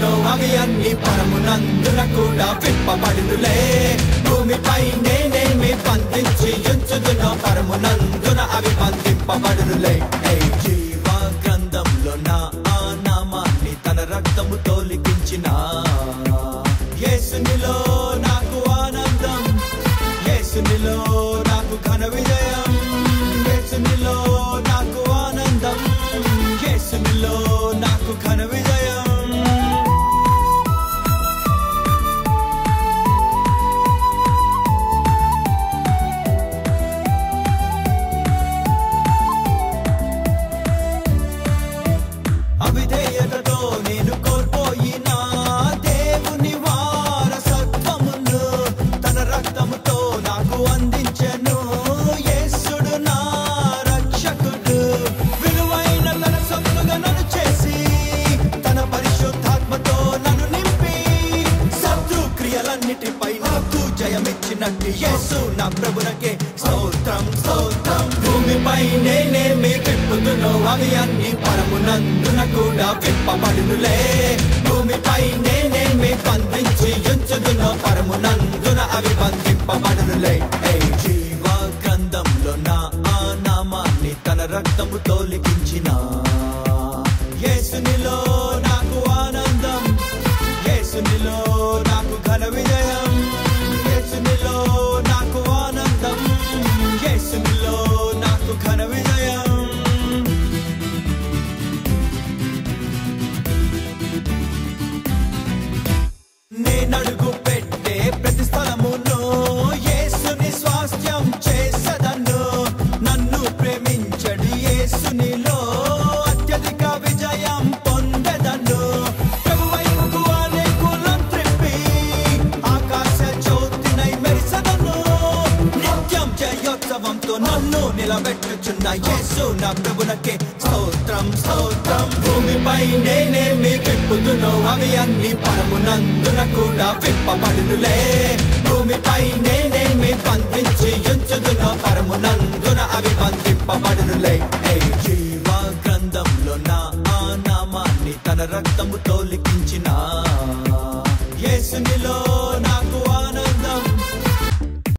విప్పుదునో అవి అన్ని పరమునందున కూడా విప్పబడునులే. భూమిపై నేనేమి బంధించి ఉంచుదునో పరమునందున అవి బంధింపబడునులే. జీవ గ్రంథంలో నా నామాన్ని తన రక్తముతో లిఖించిన యేసునిలో నాకు ఆనందం, యేసునిలో నాకు ఘన విజయం, యేసునిలో నాకు ఆనందం, యేసునిలో నాకు ఘన విజయం. అవిధేయతతో నేను కోల్పోయిన దేవుని వారసత్వమును తన రక్తముతో నాకు అందించెను. యేసుడు నా రక్షకుడు, విలువైన తన సొత్తుగా నన్ను చేసి తన పరిశుద్ధాత్మతో నన్ను నింపి శత్రు క్రియలన్నిటిపై నాకు జయమిచ్చినట్టు యేసు నా ప్రభునకే స్తోత్రం స్తోత్రం. భూమిపై నేనేమి విప్పుదునో అవి అన్ని పరమునందున కూడా విప్పబడునులే. భూమిపై నేనేమి బంధించి ఉంచుదునో పరమునందున అవి బంధింపబడునులే. జీవ గ్రంథంలో నా నామాన్ని తన రక్తముతో లిఖించిన యేసునిలో నాకు ఆనందం, యేసునిలో నాకు ఘన విజయం, యేసునిలో నాకు ఆనందం, యేసునిలో నాకు ఘన విజయం. నేనడుగు పెట్టే ప్రతి స్థలమును యేసుని స్వాస్థ్యం చేసెదను. నన్ను ప్రేమించడి యేసునిలో అత్యధిక విజయం పొందెదను. ప్రభువైపు అనేకులం త్రిప్పి ఆకాశ జ్యోతినై మెరిసెదను. నిత్యం జయోత్సవంతో నన్ను నిలబెట్టుచున్న యేసు నా ప్రభునకే స్తోత్రం స్తోత్రం. భూమిపై నేనేమి విప్పుదునో అవి అన్ని పరమునందున కూడా విప్పబడునులే. భూమిపై నేనేమి బంధించి ఉంచుదునో పరమునందు